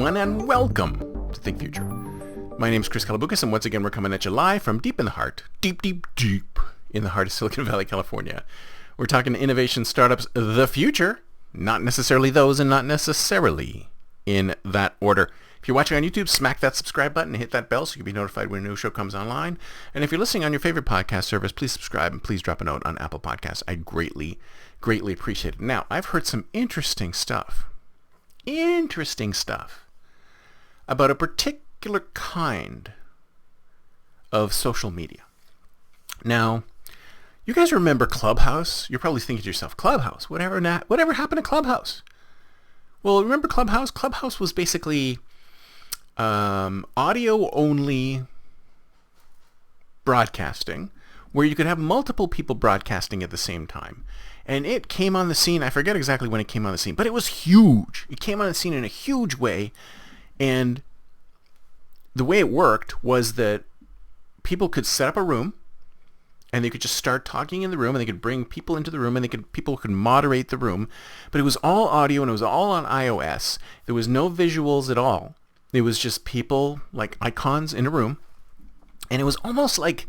everyone, and welcome to Think Future. My name is Chris Kalaboukis, and once again we're coming at you live from deep in the heart, deep in the heart of Silicon Valley, California. We're talking innovation startups, the future, not necessarily those and not necessarily in that order. If you're watching on YouTube, smack that subscribe button and hit that bell so you can be notified when a new show comes online. And if you're listening on your favorite podcast service, please subscribe and please drop a note on Apple Podcasts. I greatly appreciate it. Now, I've heard some interesting stuff about a particular kind of social media. Now, you guys remember Clubhouse? You're probably thinking to yourself, Clubhouse, whatever happened to Clubhouse? Well, remember Clubhouse? Clubhouse was basically audio-only broadcasting where you could have multiple people broadcasting at the same time. And it came on the scene, I forget exactly when it came on the scene, but it was huge. It came on the scene in a huge way. And the way it worked was that people could set up a room and they could just start talking in the room and they could bring people into the room and people could moderate the room. But it was all audio and it was all on iOS. There was no visuals at all. It was just people, like icons in a room. And it was almost like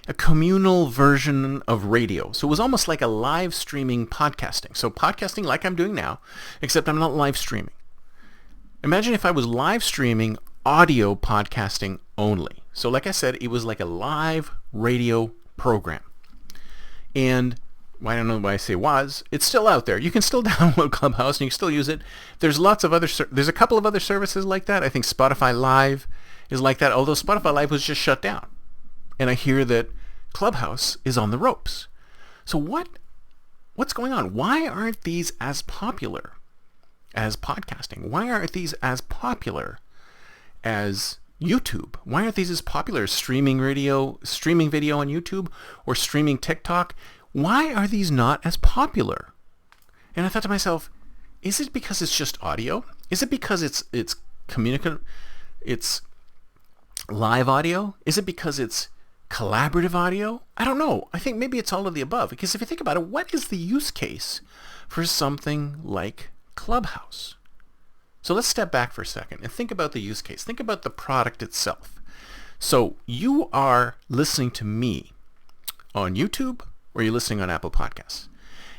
a communal version of radio. So it was almost like a live streaming podcasting. So podcasting like I'm doing now, except I'm not live streaming. Imagine if I was live streaming audio podcasting only. So like I said, it was like a live radio program. And I don't know why I say was. It's still out there. You can still download Clubhouse and you can still use it. There's a couple of other services like that. I think Spotify Live is like that, although Spotify Live was just shut down. And I hear that Clubhouse is on the ropes. So what's going on? Why aren't these as popular as podcasting? Why aren't these as popular as YouTube? Why aren't these as popular as streaming video on YouTube or streaming TikTok? Why are these not as popular? And I thought to myself, is it because it's just audio? Is it because it's live audio? Is it because it's collaborative audio? I don't know. I think maybe it's all of the above. Because if you think about it, what is the use case for something like Clubhouse? So let's step back for a second and think about the use case. Think about the product itself. So you are listening to me on YouTube or you're listening on Apple Podcasts.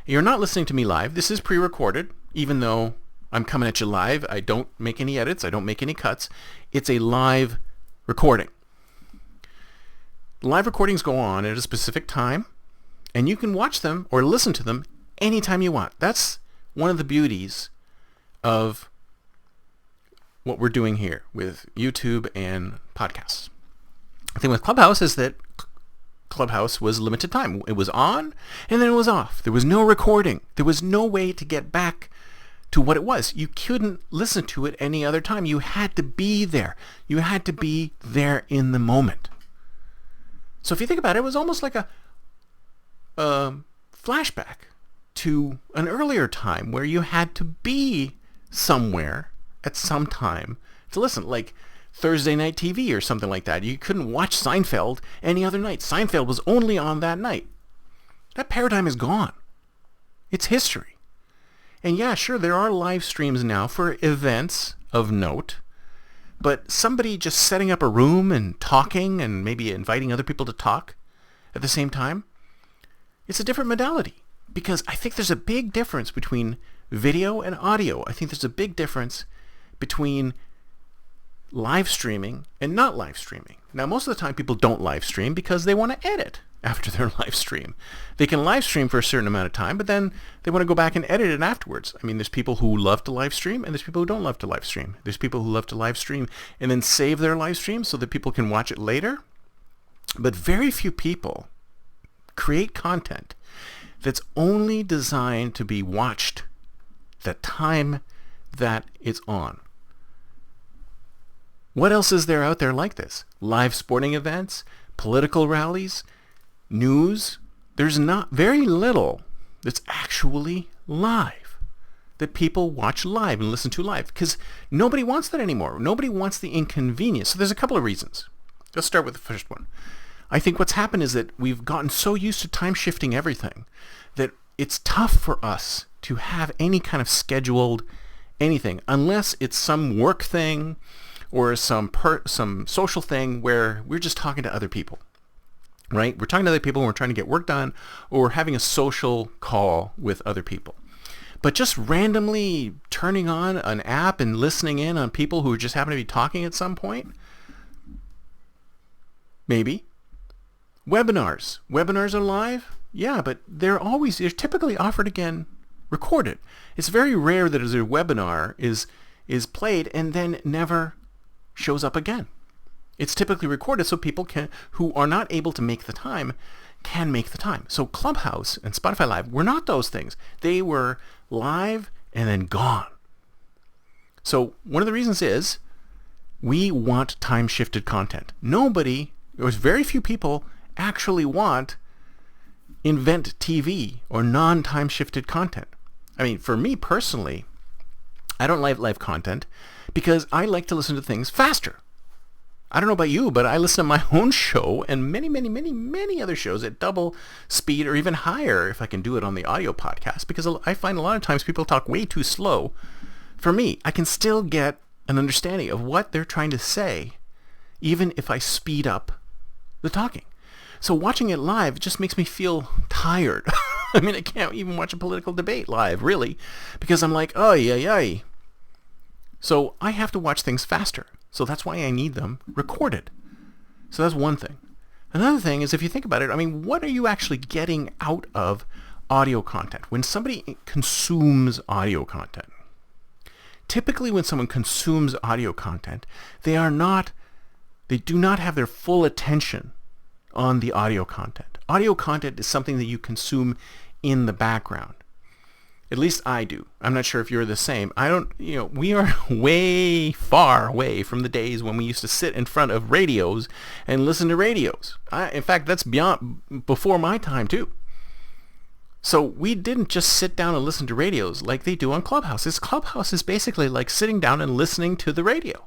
You're not listening to me live. This is pre-recorded, even though I'm coming at you live. I don't make any edits. I don't make any cuts. It's a live recording. Live recordings go on at a specific time, and you can watch them or listen to them anytime you want. That's one of the beauties of what we're doing here with YouTube and podcasts. The thing with Clubhouse is that Clubhouse was limited time. It was on, and then it was off. There was no recording. There was no way to get back to what it was. You couldn't listen to it any other time. You had to be there. You had to be there in the moment. So if you think about it, it was almost like a flashback to an earlier time where you had to be somewhere at some time to listen, like Thursday night TV or something like that. You couldn't watch Seinfeld any other night. Seinfeld was only on that night. That paradigm is gone. It's history. And yeah, sure, there are live streams now for events of note. But somebody just setting up a room and talking and maybe inviting other people to talk at the same time, it's a different modality. Because I think there's a big difference between video and audio. I think there's a big difference between live streaming and not live streaming. Now, most of the time people don't live stream because they want to edit after their live stream. They can live stream for a certain amount of time, but then they want to go back and edit it afterwards. I mean, there's people who love to live stream and there's people who don't love to live stream. There's people who love to live stream and then save their live stream so that people can watch it later. But very few people create content that's only designed to be watched the time that it's on. What else is there out there like this? Live sporting events, political rallies, news. There's not very little that's actually live, that people watch live and listen to live, because nobody wants that anymore. Nobody wants the inconvenience. So there's a couple of reasons. Let's start with the first one. I think what's happened is that we've gotten so used to time shifting everything that it's tough for us to have any kind of scheduled anything, unless it's some work thing or some social thing where we're just talking to other people, right? We're talking to other people and we're trying to get work done, or we're having a social call with other people. But just randomly turning on an app and listening in on people who just happen to be talking at some point, maybe. Webinars. Webinars are live? Yeah, but they're typically offered again recorded. It's very rare that a webinar is played and then never shows up again. It's typically recorded so people who are not able to make the time can make the time. So Clubhouse and Spotify Live were not those things. They were live and then gone. So one of the reasons is we want time-shifted content. There's very few people actually want invent TV or non-time-shifted content. I mean, for me personally, I don't like live content because I like to listen to things faster. I don't know about you, but I listen to my own show and many, many, many, many other shows at double speed or even higher if I can do it on the audio podcast, because I find a lot of times people talk way too slow. For me, I can still get an understanding of what they're trying to say, even if I speed up the talking. So watching it live just makes me feel tired. I mean, I can't even watch a political debate live, really, because I'm like, oh, yeah. So I have to watch things faster. So that's why I need them recorded. So that's one thing. Another thing is, if you think about it, I mean, what are you actually getting out of audio content? When somebody consumes audio content, typically when someone consumes audio content, they do not have their full attention on the audio content. Audio content is something that you consume in the background. At least I do. I'm not sure if you're the same. We are way far away from the days when we used to sit in front of radios and listen to radios. In fact, that's before my time too. So we didn't just sit down and listen to radios like they do on Clubhouse. Clubhouse is basically like sitting down and listening to the radio.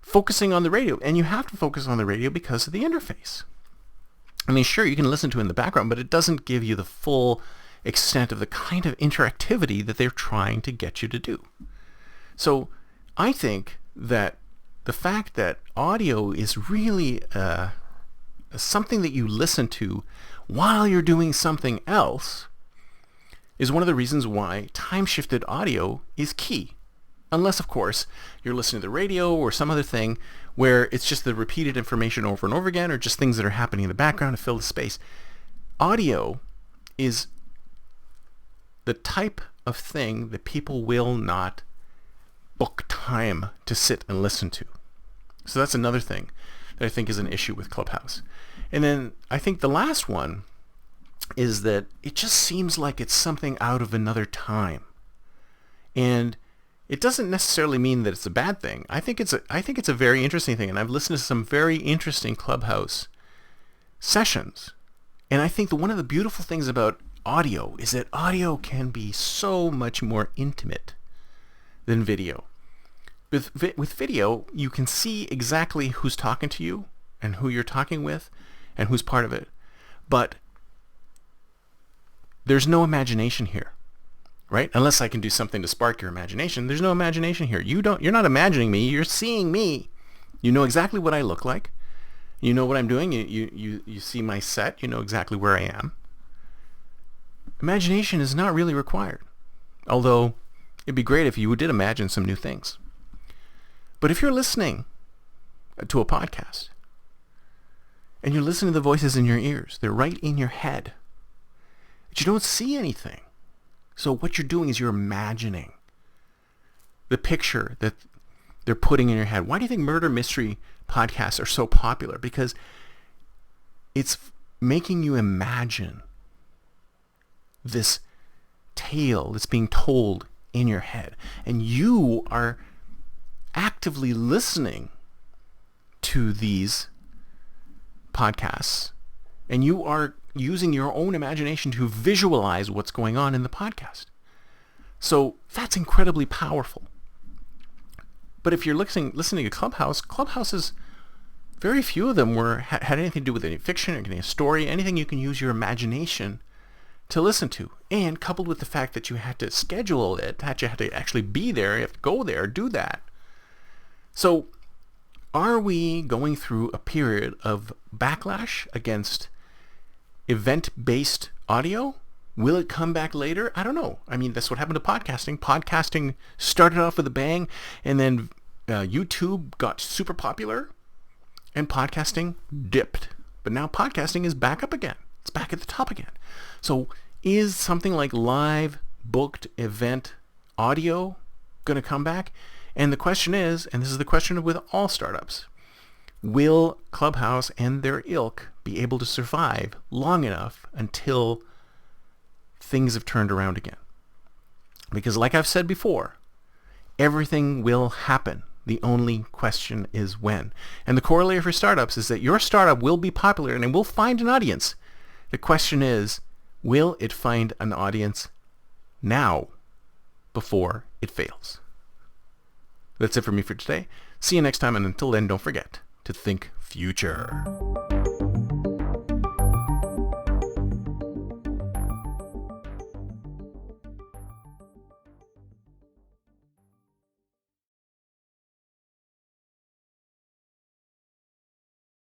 Focusing on the radio. And you have to focus on the radio because of the interface. I mean, sure, you can listen to it in the background, but it doesn't give you the full extent of the kind of interactivity that they're trying to get you to do. So I think that the fact that audio is really something that you listen to while you're doing something else is one of the reasons why time-shifted audio is key. Unless, of course, you're listening to the radio or some other thing where it's just the repeated information over and over again, or just things that are happening in the background to fill the space. Audio is the type of thing that people will not book time to sit and listen to. So that's another thing that I think is an issue with Clubhouse. And then I think the last one is that it just seems like it's something out of another time. And it doesn't necessarily mean that it's a bad thing. I think it's a very interesting thing, and I've listened to some very interesting Clubhouse sessions. And I think that one of the beautiful things about audio is that audio can be so much more intimate than video. With video, you can see exactly who's talking to you and who you're talking with and who's part of it. But there's no imagination here, right? Unless I can do something to spark your imagination, there's no imagination here. You're not imagining me, you're seeing me. You know exactly what I look like. You know what I'm doing. You see my set. You know exactly where I am. Imagination is not really required, although it'd be great if you did imagine some new things. But if you're listening to a podcast and you're listening to the voices in your ears, they're right in your head, but you don't see anything. So what you're doing is you're imagining the picture that they're putting in your head. Why do you think murder mystery podcasts are so popular? Because it's making you imagine this tale that's being told in your head. And you are actively listening to these podcasts. And you are using your own imagination to visualize what's going on in the podcast. So that's incredibly powerful. But if you're listening to Clubhouses, very few of them had anything to do with any fiction or any story, anything you can use your imagination to listen to. And coupled with the fact that you had to schedule it, that you had to actually be there, you have to go there, do that. So are we going through a period of backlash against event-based audio? Will it come back later? I don't know. I mean, that's what happened to podcasting. Podcasting started off with a bang, and then YouTube got super popular, and podcasting dipped. But now podcasting is back up again. It's back at the top again. So is something like live booked event audio going to come back? And the question is, and this is the question with all startups, will Clubhouse and their ilk be able to survive long enough until things have turned around again? Because like I've said before, everything will happen. The only question is when. And the corollary for startups is that your startup will be popular and it will find an audience. The question is, will it find an audience now before it fails? That's it for me for today. See you next time, and until then, don't forget to think future.